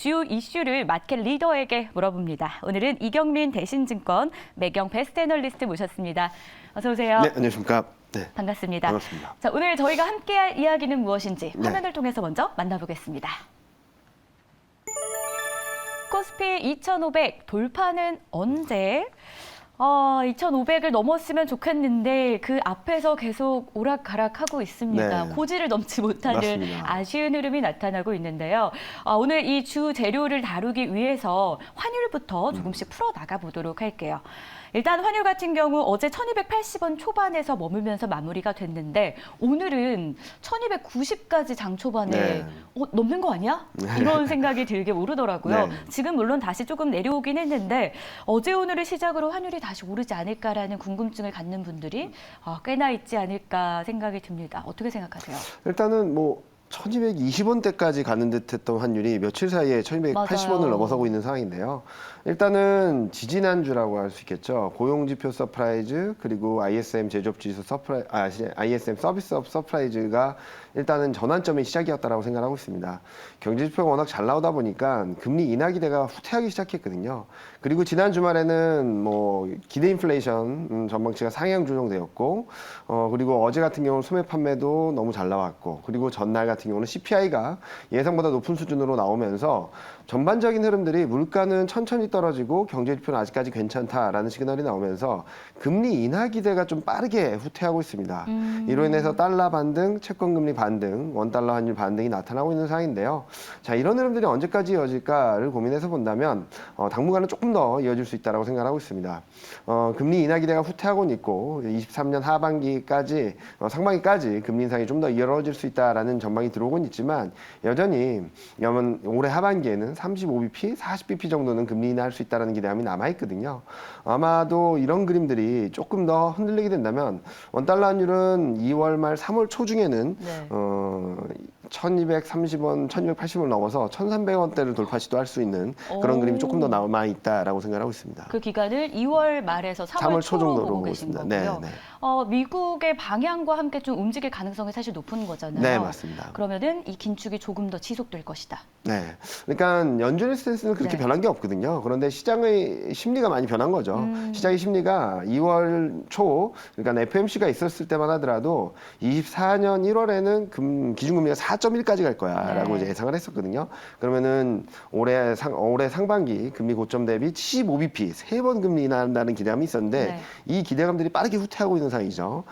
주요 이슈를 마켓 리더에게 물어봅니다. 오늘은 이경민 대신증권 매경 베스트 애널리스트 모셨습니다. 어서 오세요. 네, 안녕하십니까. 네, 반갑습니다. 반갑습니다. 자, 오늘 저희가 함께할 이야기는 무엇인지 네. 화면을 통해서 먼저 만나보겠습니다. 코스피 2,500 돌파는 언제? 2,500을 넘었으면 좋겠는데 그 앞에서 계속 오락가락하고 있습니다. 네. 고지를 넘지 못하는 맞습니다. 아쉬운 흐름이 나타나고 있는데요. 오늘 이 주 재료를 다루기 위해서 환율부터 조금씩 풀어나가 보도록 할게요. 일단 환율 같은 경우 어제 1,280원 초반에서 머물면서 마무리가 됐는데 오늘은 1,290까지 장 초반에 네. 넘는 거 아니야? 이런 생각이 들게 오르더라고요. 네. 지금 물론 다시 조금 내려오긴 했는데 어제 오늘을 시작으로 환율이 다시 오르지 않을까라는 궁금증을 갖는 분들이 꽤나 있지 않을까 생각이 듭니다. 어떻게 생각하세요? 일단은 뭐 1220원대까지 가는 듯했던 환율이 며칠 사이에 1280원을 맞아요. 넘어서고 있는 상황인데요. 일단은 지지난주라고 할 수 있겠죠. 고용지표 서프라이즈 그리고 ISM 제조업지수 ISM 서비스업 서프라이즈가 일단은 전환점의 시작이었다라고 생각하고 있습니다. 경제지표가 워낙 잘 나오다 보니까 금리 인하 기대가 후퇴하기 시작했거든요. 그리고 지난 주말에는 뭐 기대 인플레이션 전망치가 상향 조정되었고, 그리고 어제 같은 경우는 소매 판매도 너무 잘 나왔고, 그리고 전날 같은 경우는 CPI가 예상보다 높은 수준으로 나오면서 전반적인 흐름들이 물가는 천천히 떨어지고 경제지표는 아직까지 괜찮다라는 시그널이 나오면서 금리 인하 기대가 좀 빠르게 후퇴하고 있습니다. 이로 인해서 달러 반등, 채권금리 반등, 원달러 환율 반등이 나타나고 있는 상황인데요. 자, 이런 흐름들이 언제까지 이어질까를 고민해서 본다면 당분간은 조금 더 이어질 수 있다고 생각하고 있습니다. 금리 인하 기대가 후퇴하고는 있고 23년 하반기까지 상반기까지 금리 인상이 좀 더 이어질 수 있다라는 전망이 들어오곤 있지만 여전히 올해 하반기에는 35bp, 40bp 정도는 금리 인하할 수 있다는 기대감이 남아 있거든요. 아마도 이런 그림들이 조금 더 흔들리게 된다면 원달러 환율은 2월 말 3월 초 중에는 네. 1230원, 1280원을 넘어서 1300원대를 돌파 시도할 수 있는 그런 그림이 조금 더 남아 있다라고 생각하고 있습니다. 그 기간을 2월 말에서 3월 초로 정도로 보고 보고 계신 있습니다. 거고요. 네, 네. 미국의 방향과 함께 좀 움직일 가능성이 사실 높은 거잖아요. 네, 맞습니다. 그러면은 이 긴축이 조금 더 지속될 것이다. 네. 그러니까 연준의 스탠스는 그렇게 네. 변한 게 없거든요. 그런데 시장의 심리가 많이 변한 거죠. 시장의 심리가 2월 초, 그러니까 FMC가 있었을 때만 하더라도 24년 1월에는 기준금리가 4.1까지 갈 거야라고 네. 이제 예상을 했었거든요. 그러면은 올해 상반기 금리 고점 대비 75bp 3번 금리 인하한다는 기대감이 있었는데 네. 이 기대감들이 빠르게 후퇴하고 있는 상황이죠.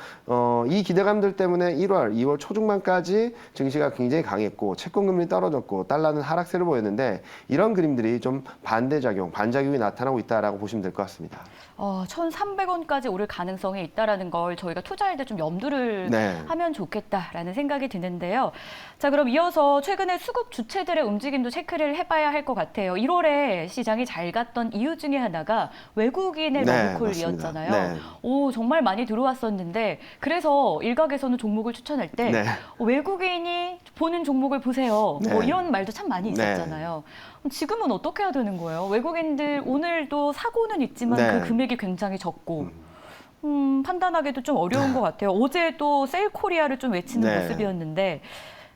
이 기대감들 때문에 1월, 2월 초중반까지 증시가 굉장히 강했고 채권금리 떨어졌고 달러는 하락세를 보였는데 이런 그림들이 좀 반작용이 나타나고 있다라고 보시면 될 것 같습니다. 1,300원까지 오를 가능성이 있다라는 걸 저희가 투자할 때 좀 염두를 네. 하면 좋겠다라는 생각이 드는데요. 자, 그럼 이어서 최근에 수급 주체들의 움직임도 체크를 해봐야 할 것 같아요. 1월에 시장이 잘 갔던 이유 중에 하나가 외국인의 네, 러브콜이었잖아요. 맞습니다. 네. 정말 많이 들어왔었는데 그래서 일각에서는 종목을 추천할 때 네. 외국인이 보는 종목을 보세요. 네. 이런 말도 참 많이 있었잖아요. 지금은 어떻게 해야 되는 거예요? 외국인들 오늘도 사고는 있지만 네. 그 금액이 굉장히 적고 판단하기도 좀 어려운 것 같아요. 어제 또 셀 코리아를 좀 외치는 네. 모습이었는데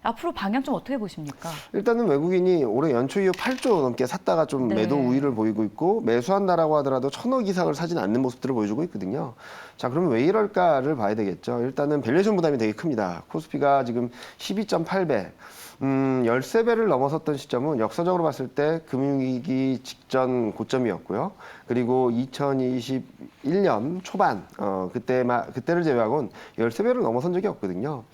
앞으로 방향 좀 어떻게 보십니까? 일단은 외국인이 올해 연초 이후 8조 넘게 샀다가 좀 네. 매도 우위를 보이고 있고 매수한다라고 하더라도 1,000억 이상을 사진 않는 모습들을 보여주고 있거든요. 자, 그러면 왜 이럴까를 봐야 되겠죠. 일단은 밸류에이션 부담이 되게 큽니다. 코스피가 지금 12.8배. 13배를 넘어섰던 시점은 역사적으로 봤을 때 금융위기 직전 고점이었고요. 그리고 2021년 초반, 그때를 제외하고는 13배를 넘어선 적이 없거든요.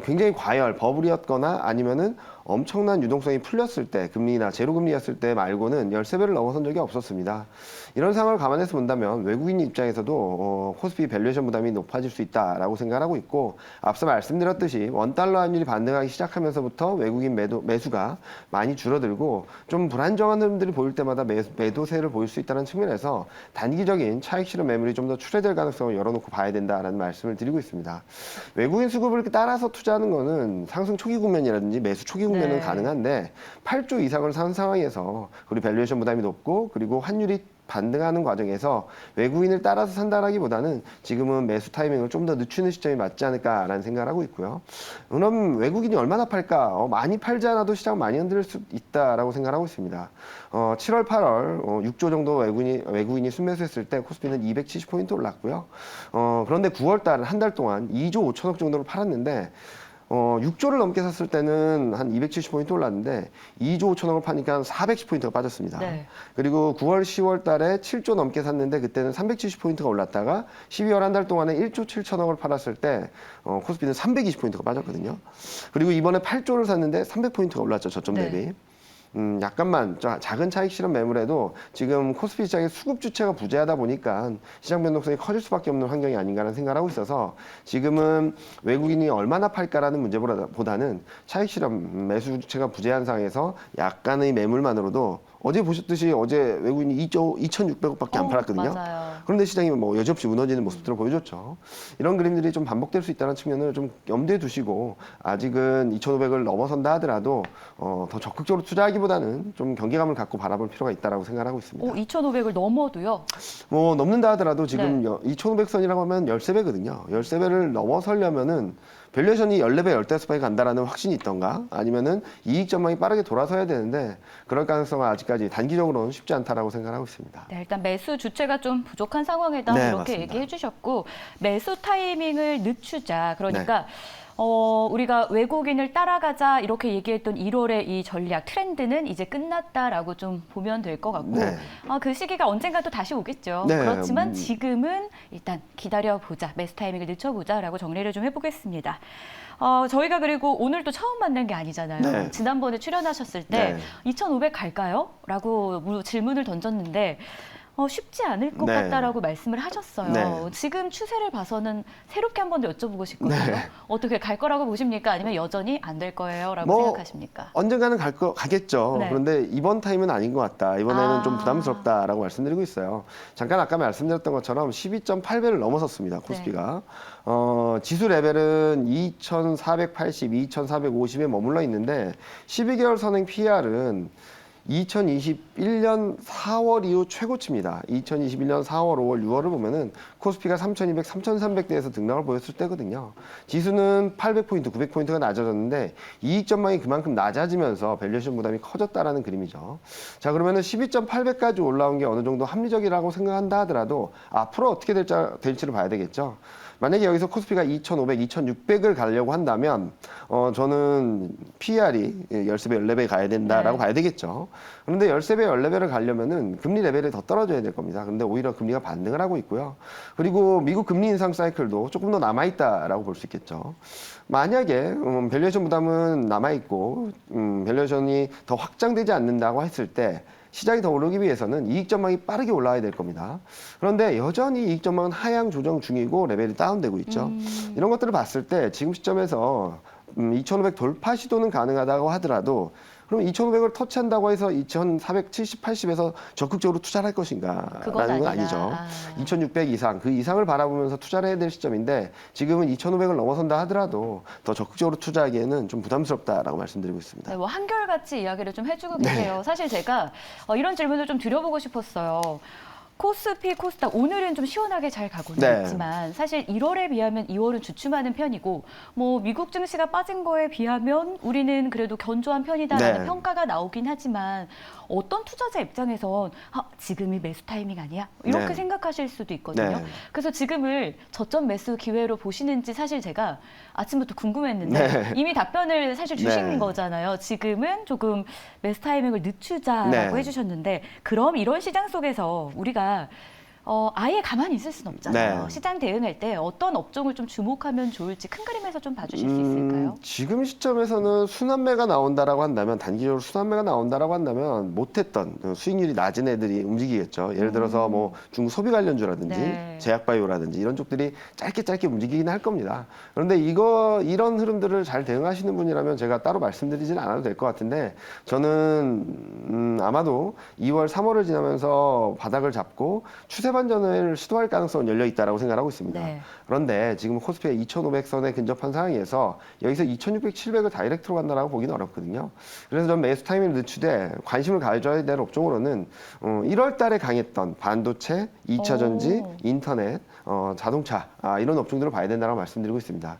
굉장히 버블이었거나 아니면은 엄청난 유동성이 풀렸을 때, 금리나 제로금리였을 때 말고는 13배를 넘어선 적이 없었습니다. 이런 상황을 감안해서 본다면 외국인 입장에서도 코스피 밸류에이션 부담이 높아질 수 있다라고 생각하고 있고 앞서 말씀드렸듯이 원달러 환율이 반등하기 시작하면서부터 외국인 매수가 많이 줄어들고 좀 불안정한 흐름들이 보일 때마다 매도세를 보일 수 있다는 측면에서 단기적인 차익 실현 매물이 좀 더 출회될 가능성을 열어놓고 봐야 된다라는 말씀을 드리고 있습니다. 외국인 수급을 따라서 투자하는 거는 상승 초기 국면이라든지 매수 초기 국면은 네. 가능한데 8조 이상을 산 상황에서 우리 밸류에이션 부담이 높고 그리고 환율이 반등하는 과정에서 외국인을 따라서 산다라기보다는 지금은 매수 타이밍을 좀 더 늦추는 시점이 맞지 않을까라는 생각을 하고 있고요. 그럼 외국인이 얼마나 팔까? 많이 팔지 않아도 시장 많이 흔들 수 있다라고 생각하고 있습니다. 7월, 8월 6조 정도 외국인이 순매수했을 때 코스피는 270포인트 올랐고요. 그런데 9월 달 한 달 동안 2조 5천억 정도로 팔았는데 6조를 넘게 샀을 때는 한 270포인트 올랐는데 2조 5천억을 파니까 410포인트가 빠졌습니다. 네. 그리고 9월, 10월 달에 7조 넘게 샀는데 그때는 370포인트가 올랐다가 12월 한 달 동안에 1조 7천억을 팔았을 때 코스피는 320포인트가 빠졌거든요. 그리고 이번에 8조를 샀는데 300포인트가 올랐죠. 저점 대비. 네. 약간만 작은 차익 실현 매물에도 지금 코스피 시장의 수급 주체가 부재하다 보니까 시장 변동성이 커질 수밖에 없는 환경이 아닌가라는 생각을 하고 있어서 지금은 외국인이 얼마나 팔까라는 문제보다는 차익 실현 매수 주체가 부재한 상황에서 약간의 매물만으로도 어제 보셨듯이 어제 외국인이 2조 2,600억밖에 안 팔았거든요. 맞아요. 그런데 시장이 뭐 여지없이 무너지는 모습들을 보여줬죠. 이런 그림들이 좀 반복될 수 있다는 측면을 좀 염두에 두시고 아직은 2,500을 넘어선다 하더라도 더 적극적으로 투자하기보다는 좀 경계감을 갖고 바라볼 필요가 있다라고 생각하고 있습니다. 2,500을 넘어도요? 뭐 넘는다 하더라도 지금 네. 2,500선이라고 하면 13배거든요. 13배를 넘어서려면은 밸류에이션이 14배, 15배 간다라는 확신이 있던가 아니면은 이익 전망이 빠르게 돌아서야 되는데 그럴 가능성은 아직까지 단기적으로는 쉽지 않다라고 생각하고 있습니다. 네, 일단 매수 주체가 좀 부족한 상황이다 네, 이렇게 맞습니다. 얘기해 주셨고 매수 타이밍을 늦추자. 그러니까 우리가 외국인을 따라가자 이렇게 얘기했던 1월의 이 전략 트렌드는 이제 끝났다라고 좀 보면 될 것 같고 네. 그 시기가 언젠가 또 다시 오겠죠. 네, 그렇지만 지금은 일단 기다려보자. 매수 타이밍을 늦춰보자라고 정리를 좀 해보겠습니다. 저희가 그리고 오늘 또 처음 만난 게 아니잖아요. 네. 지난번에 출연하셨을 때 네. 2,500 갈까요? 라고 질문을 던졌는데 쉽지 않을 것 네. 같다라고 말씀을 하셨어요. 네. 지금 추세를 봐서는 새롭게 한 번 더 여쭤보고 싶거든요. 네. 어떻게 갈 거라고 보십니까? 아니면 여전히 안 될 거예요? 라고 뭐, 생각하십니까? 언젠가는 가겠죠. 네. 그런데 이번 타임은 아닌 것 같다. 이번에는 좀 아. 부담스럽다라고 말씀드리고 있어요. 잠깐 아까 말씀드렸던 것처럼 12.8배를 넘어섰습니다. 코스피가. 지수 레벨은 2,480, 2,450에 머물러 있는데 12개월 선행 PR은 2021년 4월 이후 최고치입니다. 2021년 4월, 5월, 6월을 보면은 코스피가 3,200, 3,300대에서 등락을 보였을 때거든요. 지수는 800포인트, 900포인트가 낮아졌는데 이익 전망이 그만큼 낮아지면서 밸류에이션 부담이 커졌다라는 그림이죠. 자, 그러면은 12.8배까지 올라온 게 어느 정도 합리적이라고 생각한다 하더라도 앞으로 어떻게 될지를 봐야 되겠죠. 만약에 여기서 코스피가 2,500, 2,600을 가려고 한다면 저는 PER이 13배, 14배 가야 된다라고 네. 봐야 되겠죠. 그런데 13배, 14배를 가려면은 금리 레벨이 더 떨어져야 될 겁니다. 그런데 오히려 금리가 반등을 하고 있고요. 그리고 미국 금리 인상 사이클도 조금 더 남아있다라고 볼 수 있겠죠. 만약에 밸류에이션 부담은 남아있고 밸류에이션이 더 확장되지 않는다고 했을 때 시장이 더 오르기 위해서는 이익 전망이 빠르게 올라와야 될 겁니다. 그런데 여전히 이익 전망은 하향 조정 중이고 레벨이 다운되고 있죠. 이런 것들을 봤을 때 지금 시점에서 2,500 돌파 시도는 가능하다고 하더라도 그럼 2,500을 터치한다고 해서 2,470, 80에서 적극적으로 투자를 할 것인가? 그건 라는 건 아니다. 아니죠. 2,600 이상, 그 이상을 바라보면서 투자를 해야 될 시점인데 지금은 2,500을 넘어선다 하더라도 더 적극적으로 투자하기에는 좀 부담스럽다라고 말씀드리고 있습니다. 네, 뭐 한결같이 이야기를 좀 해주고 계세요. 사실 제가 이런 질문을 좀 드려보고 싶었어요. 코스피, 코스닥 오늘은 좀 시원하게 잘 가고는 네. 있지만 사실 1월에 비하면 2월은 주춤하는 편이고 뭐 미국 증시가 빠진 거에 비하면 우리는 그래도 견조한 편이다라는 네. 평가가 나오긴 하지만 어떤 투자자 입장에선 지금이 매수 타이밍 아니야? 이렇게 네. 생각하실 수도 있거든요. 네. 그래서 지금을 저점 매수 기회로 보시는지 사실 제가 아침부터 궁금했는데 네. 이미 답변을 사실 주신 네. 거잖아요. 지금은 조금 매수 타이밍을 늦추자라고 네. 해주셨는데 그럼 이런 시장 속에서 우리가 아예 가만히 있을 수는 없잖아요. 네. 시장 대응할 때 어떤 업종을 좀 주목하면 좋을지 큰 그림에서 좀 봐주실 수 있을까요? 지금 시점에서는 순환매가 나온다라고 한다면 단기적으로 순환매가 나온다라고 한다면 못했던 수익률이 낮은 애들이 움직이겠죠. 예를 들어서 뭐 중국 소비 관련주라든지 네. 제약바이오라든지 이런 쪽들이 짧게 움직이긴 할 겁니다. 그런데 이런 흐름들을 잘 대응하시는 분이라면 제가 따로 말씀드리지는 않아도 될 것 같은데 저는 아마도 2월, 3월을 지나면서 바닥을 잡고 추세 반전을 시도할 가능성은 열려 있다라고 생각하고 있습니다. 네. 그런데 지금 코스피가 2,500선에 근접한 상황에서 여기서 2,600, 700을 다이렉트로 간다라고 보기는 어렵거든요. 그래서 좀 매수 타이밍을 늦추되 관심을 가져야 될 업종으로는 1월 달에 강했던 반도체, 2차 전지, 오. 인터넷, 자동차 이런 업종들을 봐야 된다고 말씀드리고 있습니다.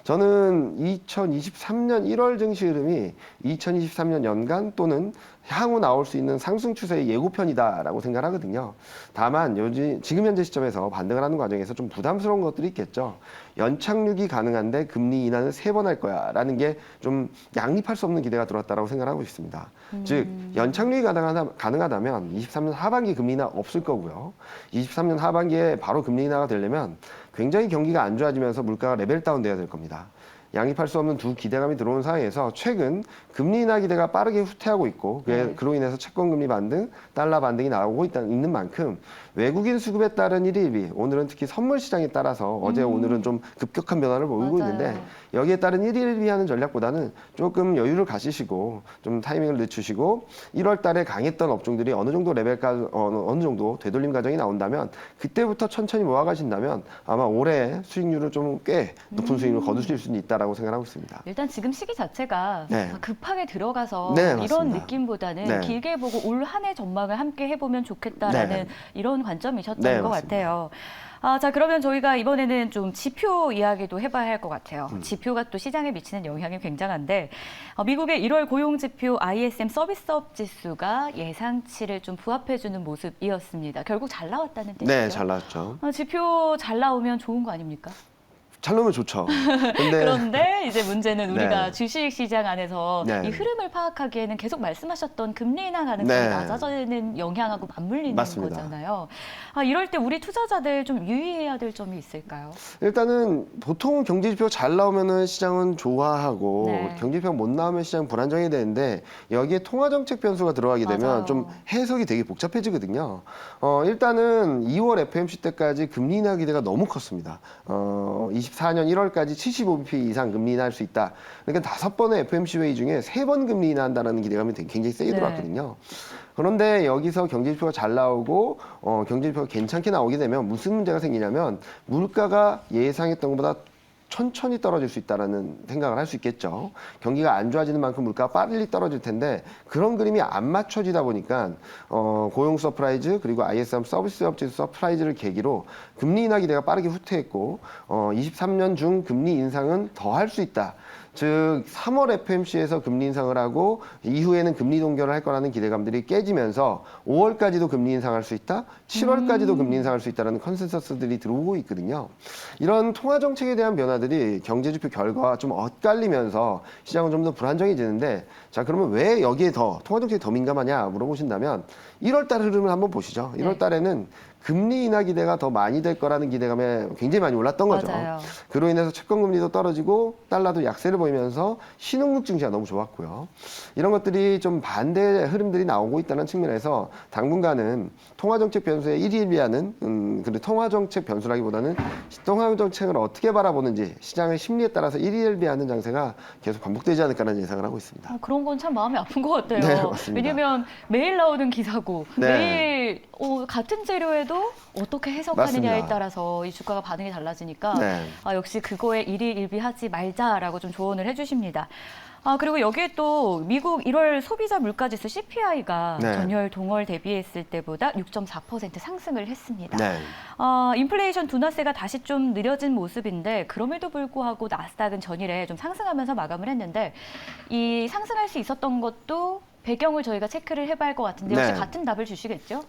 저는 2023년 1월 증시 흐름이 2023년 연간 또는 향후 나올 수 있는 상승 추세의 예고편이다라고 생각하거든요. 다만 지금 현재 시점에서 반등을 하는 과정에서 좀 부담스러운 것들이 있겠죠. 연착륙이 가능한데 금리 인하는 3번 할 거야라는 게 좀 양립할 수 없는 기대가 들어왔다라고 생각하고 있습니다. 즉 연착륙이 가능하다면 23년 하반기 금리 인하 없을 거고요. 23년 하반기에 바로 금리 인하가 되려면 굉장히 경기가 안 좋아지면서 물가가 레벨 다운돼야 될 겁니다. 양립할 수 없는 두 기대감이 들어온 상황에서 최근 금리 인하 기대가 빠르게 후퇴하고 있고 그로 인해서 채권 금리 반등, 달러 반등이 나오고 있는 만큼 외국인 수급에 따른 1일비, 오늘은 특히 선물 시장에 따라서 어제 오늘은 좀 급격한 변화를 보이고 맞아요. 있는데 여기에 따른 1일비 하는 전략보다는 조금 여유를 가지시고 좀 타이밍을 늦추시고 1월 달에 강했던 업종들이 어느 정도 레벨까지 어느 정도 되돌림 과정이 나온다면 그때부터 천천히 모아가신다면 아마 올해 수익률을 좀 꽤 높은 수익률을 거두실 수 있다라고 생각하고 있습니다. 일단 지금 시기 자체가 네. 급하게 들어가서 네, 이런 맞습니다. 느낌보다는 네. 길게 보고 올 한 해 전망을 함께 해보면 좋겠다라는 네. 이런 관점이셨던 네, 것 맞습니다. 같아요. 자, 그러면 저희가 이번에는 좀 지표 이야기도 해봐야 할 것 같아요. 지표가 또 시장에 미치는 영향이 굉장한데 미국의 1월 고용지표 ISM 서비스업 지수가 예상치를 좀 부합해주는 모습이었습니다. 결국 잘 나왔다는 뜻이죠? 네, 잘 나왔죠. 지표 잘 나오면 좋은 거 아닙니까? 잘 나오면 좋죠. 근데 그런데 이제 문제는 우리가 네. 주식 시장 안에서 네. 이 흐름을 파악하기에는 계속 말씀하셨던 금리 인하 가능성이 네. 낮아지는 영향하고 맞물리는 맞습니다. 거잖아요. 이럴 때 우리 투자자들 좀 유의해야 될 점이 있을까요? 일단은 보통 경제지표 잘 나오면은 시장은 좋아하고 네. 경제지표 못 나오면 시장 불안정이 되는데 여기에 통화정책 변수가 들어가게 되면 맞아요. 좀 해석이 되게 복잡해지거든요. 일단은 2월 FOMC 때까지 금리 인하 기대가 너무 컸습니다. 24년 1월까지 75bp 이상 금리 인하할 수 있다. 그러니까 5번의 FOMC 회의 중에 3번 금리 인하한다는 기대감이 굉장히 세게 네. 들어왔거든요. 그런데 여기서 경제지표가 잘 나오고 경제지표가 괜찮게 나오게 되면 무슨 문제가 생기냐면 물가가 예상했던 것보다 천천히 떨어질 수 있다는 생각을 할 수 있겠죠. 경기가 안 좋아지는 만큼 물가가 빨리 떨어질 텐데 그런 그림이 안 맞춰지다 보니까 고용 서프라이즈 그리고 ISM 서비스업 지수 서프라이즈를 계기로 금리 인하 기대가 빠르게 후퇴했고 23년 중 금리 인상은 더 할 수 있다. 즉 3월 FOMC에서 금리 인상을 하고 이후에는 금리 동결을 할 거라는 기대감들이 깨지면서 5월까지도 금리 인상할 수 있다, 7월까지도 금리 인상할 수 있다는 컨센서스들이 들어오고 있거든요. 이런 통화 정책에 대한 변화들이 경제지표 결과와 좀 엇갈리면서 시장은 좀 더 불안정해지는데 자 그러면 왜 여기에 더 통화 정책에 더 민감하냐 물어보신다면 1월 달 흐름을 한번 보시죠. 1월 달에는 금리 인하 기대가 더 많이 될 거라는 기대감에 굉장히 많이 올랐던 거죠. 맞아요. 그로 인해서 채권 금리도 떨어지고 달러도 약세를 보이면서 신흥국 증시가 너무 좋았고요. 이런 것들이 좀 반대 흐름들이 나오고 있다는 측면에서 당분간은 통화정책 변수에 일희일비하는 그리고 통화정책 변수라기보다는 통화정책을 어떻게 바라보는지 시장의 심리에 따라서 일희일비하는 장세가 계속 반복되지 않을까라는 예상을 하고 있습니다. 그런 건 참 마음이 아픈 것 같아요. 네, 맞습니다. 왜냐면 매일 나오는 기사고 네. 매일 같은 재료에도 어떻게 해석하느냐에 맞습니다. 따라서 이 주가가 반응이 달라지니까 네. 역시 그거에 일희일비하지 말자라고 좀 조언을 해주십니다. 그리고 여기에 또 미국 1월 소비자 물가지수 CPI가 네. 전월 동월 대비했을 때보다 6.4% 상승을 했습니다. 네. 인플레이션 둔화세가 다시 좀 느려진 모습인데 그럼에도 불구하고 나스닥은 전일에 좀 상승하면서 마감을 했는데 이 상승할 수 있었던 것도 배경을 저희가 체크를 해봐야 할 것 같은데 역시 네. 같은 답을 주시겠죠?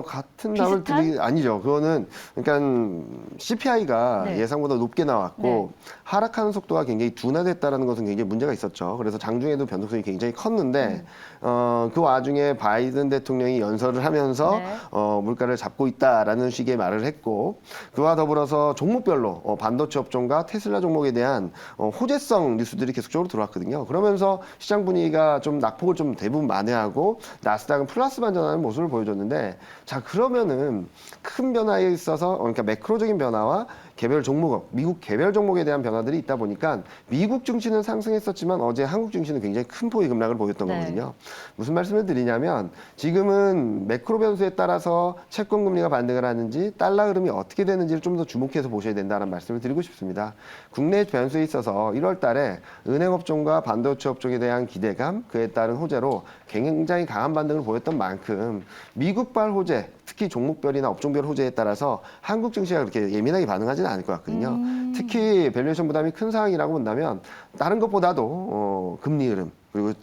같은 답을 비슷한? 아니죠. 그거는 그러니까 CPI가 네. 예상보다 높게 나왔고 하락하는 속도가 굉장히 둔화됐다는 것은 굉장히 문제가 있었죠. 그래서 장중에도 변동성이 굉장히 컸는데 그 와중에 바이든 대통령이 연설을 하면서 네. 물가를 잡고 있다라는 식의 말을 했고 그와 더불어서 종목별로 반도체 업종과 테슬라 종목에 대한 호재성 뉴스들이 계속적으로 들어왔거든요. 그러면서 시장 분위기가 좀 낙폭을 좀 대부분 만회하고 나스닥은 플러스 반전하는 모습을 보여줬는데 자 그러면은 큰 변화에 있어서 그러니까 매크로적인 변화와 개별 종목, 미국 개별 종목에 대한 변화들이 있다 보니까 미국 증시는 상승했었지만 어제 한국 증시는 굉장히 큰 폭의 급락을 보였던 네. 거거든요. 무슨 말씀을 드리냐면 지금은 매크로 변수에 따라서 채권 금리가 반등을 하는지 달러 흐름이 어떻게 되는지를 좀 더 주목해서 보셔야 된다는 말씀을 드리고 싶습니다. 국내 변수에 있어서 1월 달에 은행 업종과 반도체 업종에 대한 기대감, 그에 따른 호재로 굉장히 강한 반등을 보였던 만큼 미국발 호재, 특히 종목별이나 업종별 호재에 따라서 한국 증시가 그렇게 예민하게 반응하지는 않을 것 같거든요. 특히 밸류에이션 부담이 큰 상황이라고 본다면 다른 것보다도 금리 흐름, 그리고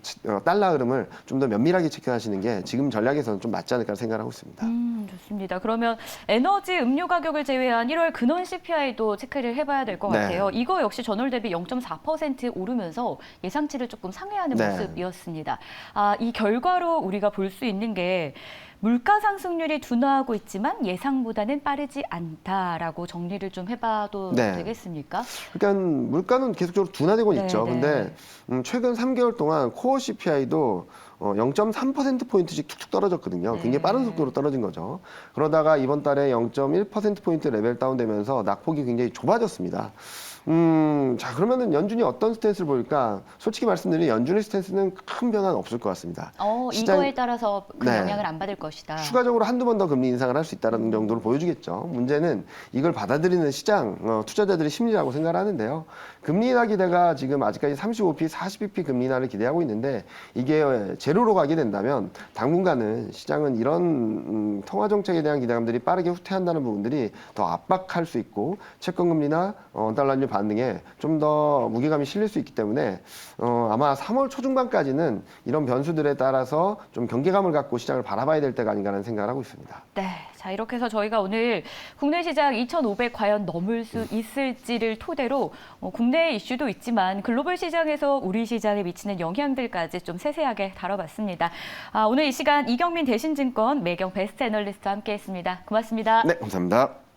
달러 흐름을 좀 더 면밀하게 체크하시는 게 지금 전략에서는 좀 맞지 않을까 생각하고 있습니다. 좋습니다. 그러면 에너지 음료 가격을 제외한 1월 근원 CPI도 체크를 해봐야 될 것 네. 같아요. 이거 역시 전월 대비 0.4% 오르면서 예상치를 조금 상회하는 네. 모습이었습니다. 이 결과로 우리가 볼 수 있는 게 물가 상승률이 둔화하고 있지만 예상보다는 빠르지 않다라고 정리를 좀 해봐도 네. 되겠습니까? 그러니까 물가는 계속적으로 둔화되고 네, 있죠. 네. 근데 최근 3개월 동안 코어 CPI도 0.3%포인트씩 툭툭 떨어졌거든요. 네. 굉장히 빠른 속도로 떨어진 거죠. 그러다가 이번 달에 0.1%포인트 레벨 다운되면서 낙폭이 굉장히 좁아졌습니다. 자, 그러면은 연준이 어떤 스탠스를 보일까? 솔직히 말씀드리면 연준의 스탠스는 큰 변화는 없을 것 같습니다. 이거에 따라서 그 네. 영향을 안 받을 것이다. 추가적으로 한두 번 더 금리 인상을 할 수 있다는 정도로 보여주겠죠. 문제는 이걸 받아들이는 시장, 투자자들의 심리라고 생각을 하는데요. 금리 인하 기대가 지금 아직까지 35p, 40bp 금리 인하를 기대하고 있는데 이게 제로로 가게 된다면 당분간은 시장은 이런 통화 정책에 대한 기대감들이 빠르게 후퇴한다는 부분들이 더 압박할 수 있고 채권 금리나 달러율 반등에 좀 더 무게감이 실릴 수 있기 때문에 아마 3월 초중반까지는 이런 변수들에 따라서 좀 경계감을 갖고 시장을 바라봐야 될 때가 아닌가라는 생각을 하고 있습니다. 네, 자 이렇게 해서 저희가 오늘 국내 시장 2,500 과연 넘을 수 있을지를 토대로 국내 이슈도 있지만 글로벌 시장에서 우리 시장에 미치는 영향들까지 좀 세세하게 다뤄봤습니다. 오늘 이 시간 이경민 대신증권 매경 베스트 애널리스트와 함께했습니다. 고맙습니다. 네, 감사합니다.